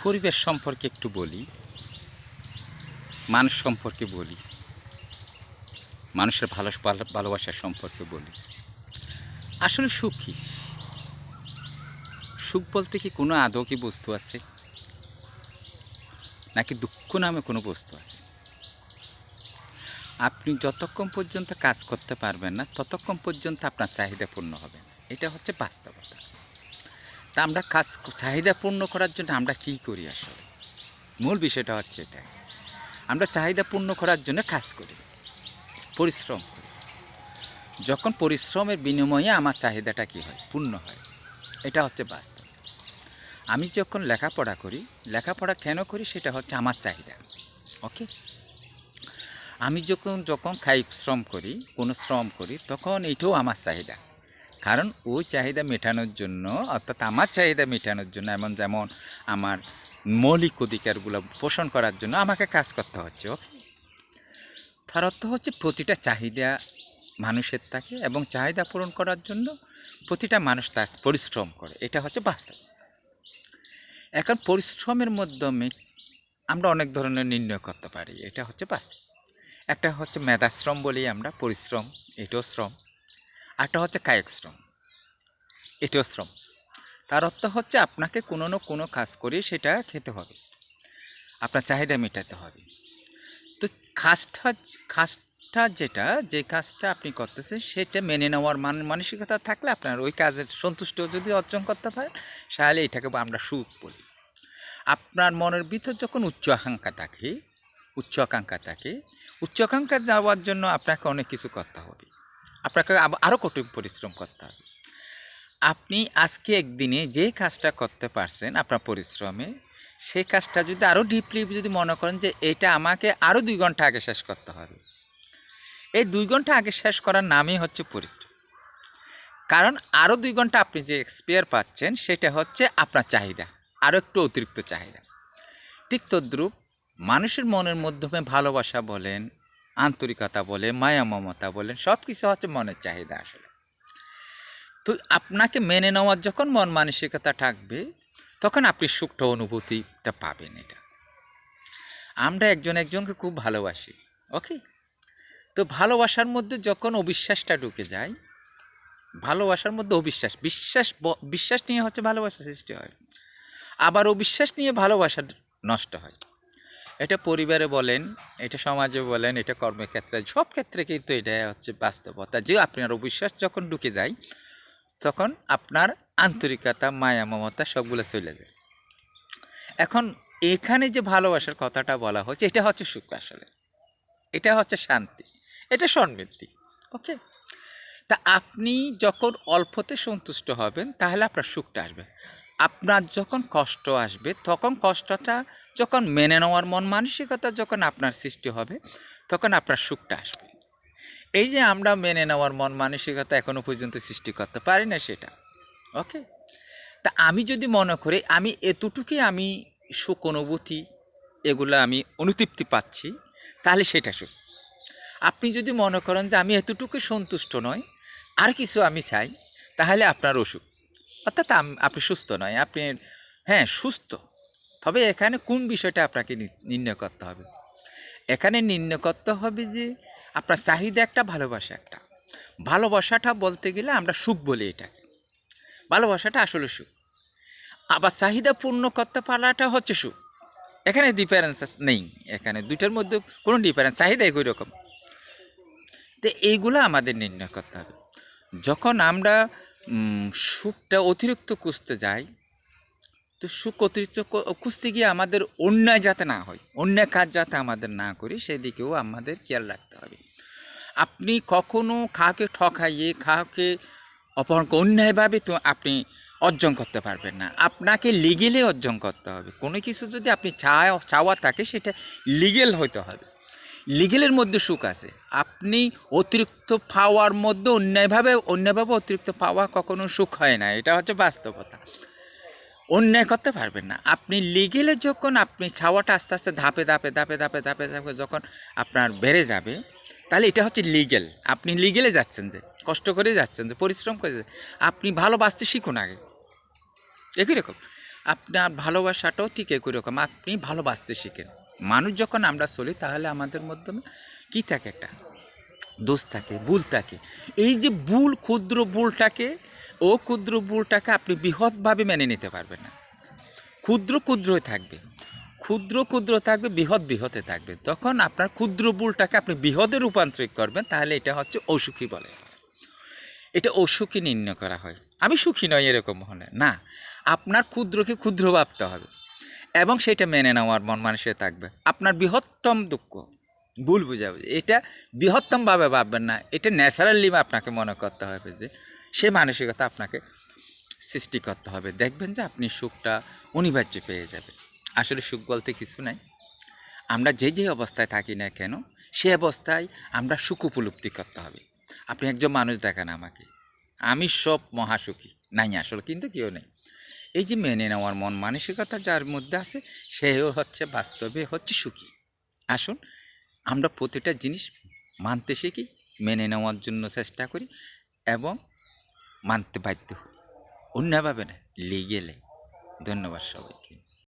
পরিবেশ সম্পর্কে একটু বলি, মানুষ সম্পর্কে বলি, মানুষের ভালোবাসার সম্পর্কে বলি। আসলে সুখ কী? সুখ বলতে কি কোনো আদৌ কি বস্তু আছে? নাকি দুঃখ নামে কোনো বস্তু আছে? আপনি যতক্ষণ পর্যন্ত কাজ করতে পারবেন না, ততক্ষণ পর্যন্ত আপনার চাহিদা পূর্ণ হবে না। এটা হচ্ছে বাস্তবতা। তা আমরা চাহিদা পূর্ণ করার জন্য আমরা কী করি আসলে? মূল বিষয়টা হচ্ছে এটাই। আমরা চাহিদা পূর্ণ করার জন্য কাজ করি, পরিশ্রম করি। যখন পরিশ্রমের বিনিময়ে আমার চাহিদাটা কী হয়? পূর্ণ হয়। এটা হচ্ছে বাস্তব। আমি যখন লেখাপড়া করি, লেখাপড়া কেন করি? সেটা হচ্ছে আমার চাহিদা। ওকে? আমি যখন শ্রম করি, কোনো শ্রম করি, তখন এটাও আমার চাহিদা। কারণ ওই চাহিদা মেটানোর জন্য, অর্থাৎ আমার চাহিদা মেটানোর জন্য, যেমন আমার মৌলিক অধিকারগুলো পোষণ করার জন্য আমাকে কাজ করতে হচ্ছে। ওকে? তার অর্থ হচ্ছে প্রতিটা চাহিদা মানুষের থাকে এবং চাহিদা পূরণ করার জন্য প্রতিটা মানুষ তার পরিশ্রম করে। এটা হচ্ছে বাস্তব। এখন পরিশ্রমের মাধ্যমে আমরা অনেক ধরনের নির্ণয় করতে পারি। এটা হচ্ছে বাস্তব। একটা হচ্ছে মেধাশ্রম বলি আমরা, পরিশ্রম, এটাও শ্রম। একটা হচ্ছে কায়িক শ্রম, এটাও শ্রম। তার অর্থ হচ্ছে আপনাকে কোনো না কোনো কাজ করে সেটা খেতে হবে, আপনার চাহিদা মেটাতে হবে। তো কাজটা যে কাজটা আপনি করতেছেন সেটা মেনে নেওয়ার মানসিকতা থাকলে আপনার ওই কাজের সন্তুষ্ট যদি অর্জন করতে পারেন, তাহলে এটাকে আমরা সুখ বলি। আপনার মনের ভিতর যখন উচ্চাকাঙ্ক্ষা যাওয়ার জন্য আপনাকে অনেক কিছু করতে হবে, আপনাকে আরও কঠিন পরিশ্রম করতে হবে। আপনি আজকে একদিনে যে কাজটা করতে পারছেন আপনার পরিশ্রমে, সেই কাজটা যদি আরও ডিপলি যদি মনে করেন যে এটা আমাকে আরও 2 ঘন্টা আগে শেষ করতে হবে, এই 2 ঘন্টা আগে শেষ করার নামই হচ্ছে পরিশ্রম। কারণ আরও 2 ঘন্টা আপনি যে এক্সপায়ার পাচ্ছেন সেটা হচ্ছে আপনার চাহিদা, আরও একটু অতিরিক্ত চাহিদা। ঠিক তদ্রূপ মানুষের মনের মাধ্যমে ভালোবাসা বলেন, আন্তরিকতা বলে, মায়া মমতা বলেন, সব কিছু হচ্ছে মনের চাহিদা আসলে। তো আপনাকে মেনে নেওয়ার যখন মন মানসিকতা থাকবে, তখন আপনি সুখটা অনুভূতিটা পাবেন। এটা আমরা একজনকে খুব ভালোবাসি। ওকে? তো ভালোবাসার মধ্যে যখন অবিশ্বাসটা ঢুকে যায়, ভালোবাসার মধ্যে বিশ্বাস নিয়ে হচ্ছে ভালোবাসা সৃষ্টি হয়, আবার অবিশ্বাস নিয়ে ভালোবাসা নষ্ট হয়। এটা পরিবারে বলেন, এটা সমাজে বলেন, এটা কর্মক্ষেত্রে, সব ক্ষেত্রে কিন্তু এটা হচ্ছে বাস্তবতা যে আপনার অবিশ্বাস যখন ঢুকে যায়, তখন আপনার আন্তরিকতা, মায়া মমতা সবগুলো চলে যায়। এখন এখানে যে ভালোবাসার কথাটা বলা হচ্ছে, এটা হচ্ছে সুখ আসলে, এটা হচ্ছে শান্তি, এটা সমৃদ্ধি। ওকে? তা আপনি যখন অল্পতে সন্তুষ্ট হবেন, তাহলে আপনার সুখটা আসবে। আপনার যখন কষ্ট আসবে, তখন কষ্টটা যখন মেনে নেওয়ার মন মানসিকতা যখন আপনার সৃষ্টি হবে, তখন আপনার সুখটা আসবে। এই যে আমরা মেনে নেওয়ার মন মানসিকতা এখনো পর্যন্ত সৃষ্টি করতে পারি না সেটা। ওকে? তা আমি যদি মনে করি আমি এতটুকুই আমি সুখ অনুভূতি এগুলো আমি অনুতৃপ্তি পাচ্ছি, তাহলে সেটা সুখ। আপনি যদি মনে করেন যে আমি এতটুকু সন্তুষ্ট নয়, আর কিছু আমি চাই, তাহলে আপনার অসুখ, অর্থাৎ আপনি সুস্থ নয়। আপনি সুস্থ, তবে এখানে কোন বিষয়টা আপনাকে নির্ণয় করতে হবে? এখানে নির্ণয় করতে হবে যে আপনার চাহিদা একটা, ভালোবাসা একটা। ভালোবাসাটা বলতে গেলে আমরা সুখ বলি এটাকে, ভালোবাসাটা আসলে সুখ। আবার চাহিদা পূর্ণ করতে পারাটা হচ্ছে সুখ। এখানে ডিফারেন্স নেই, এখানে দুইটার মধ্যে কোনো ডিফারেন্স, চাহিদা একই রকম। তো এইগুলো আমাদের নির্ণয় করতে হবে। যখন আমরা সুখটা অতিরিক্ত খুঁজতে যাই, তো সুখ অতিরিক্ত খুঁজতে গিয়ে আমাদের অন্যায় যাতে না হয়, অন্যায় কাজ যাতে আমাদের না করি, সেদিকেও আমাদের খেয়াল রাখতে হবে। আপনি কখনো কাউকে ঠকাইয়ে, কাউকে অপহরণ অন্যায়ভাবে তো আপনি অর্জন করতে পারবেন না। আপনাকে লিগেলে অর্জন করতে হবে। কোনো কিছু যদি আপনি চাওয়া থাকে, সেটা লিগেল হইতে হবে। লিগেলের মধ্যে সুখ আছে। আপনি অতিরিক্ত পাওয়ার মধ্যে অন্যায়ভাবে অতিরিক্ত পাওয়া কখনো সুখ হয় না, এটা হচ্ছে বাস্তবতা। অন্যায় করতে পারবেন না আপনি লিগেলে। যখন আপনি চাওয়াটা আস্তে আস্তে ধাপে যখন আপনার বেড়ে যাবে, তাহলে এটা হচ্ছে লিগেল। আপনি লিগেলে যাচ্ছেন, যে কষ্ট করে যাচ্ছেন, যে পরিশ্রম করে যাচ্ছেন। আপনি ভালোবাসতে শিখুন আগে, একই রকম আপনার ভালোবাসাটাও ঠিক একই রকম, আপনি ভালোবাসতে শিখেন। মানুষ যখন আমরা চলি তাহলে আমাদের মাধ্যমে কী থাকে, একটা দোষ থাকে, ভুল থাকে। এই যে ভুল, ক্ষুদ্র ভুলটাকে, ক্ষুদ্র ভুলটাকে আপনি বৃহৎভাবে মেনে নিতে পারবেন না। ক্ষুদ্র ক্ষুদ্রই থাকবে, ক্ষুদ্র ক্ষুদ্র থাকবে, বৃহৎ বৃহতে থাকবে। তখন আপনার ক্ষুদ্র ভুলটাকে আপনি বৃহতে রূপান্তরিত করবেন, তাহলে এটা হচ্ছে অসুখী বলে। এটা অসুখী নির্ণয় করা হয়। আমি সুখী নই এরকম হলে না, আপনার ক্ষুদ্রকে ক্ষুদ্র ভাবতে হবে এবং সেটা মেনে নেওয়ার মন মানসিকতা থাকবে। আপনার বৃহত্তম দুঃখ, ভুল বুঝাবুঝি, এটা বৃহত্তমভাবে ভাববেন না, এটা ন্যাচারালি আপনাকে মনে করতে হবে যে সে মানসিকতা আপনাকে সৃষ্টি করতে হবে। দেখবেন যে আপনি সুখটা অনিবার্য পেয়ে যাবেন। আসলে সুখ বলতে কিছু নাই, আমরা যে যে অবস্থায় থাকি না কেন সে অবস্থায় আমরা সুখ উপলব্ধি করতে হবে। আপনি একজন মানুষ দেখান আমাকে, আমি সব মহাসুখী নাই, আসলে কিন্তু কেউ নেই। এই যে মেনে নেওয়ার মন মানসিকতা যার মধ্যে আছে, সেও হচ্ছে বাস্তবে হচ্ছে সুখী। আসুন আমরা প্রতিটা জিনিস মানতে শিখি, মেনে নেওয়ার জন্য চেষ্টা করি এবং মানতে বাধ্য হই, অন্যভাবে না, লিগেলে। ধন্যবাদ সবাইকে।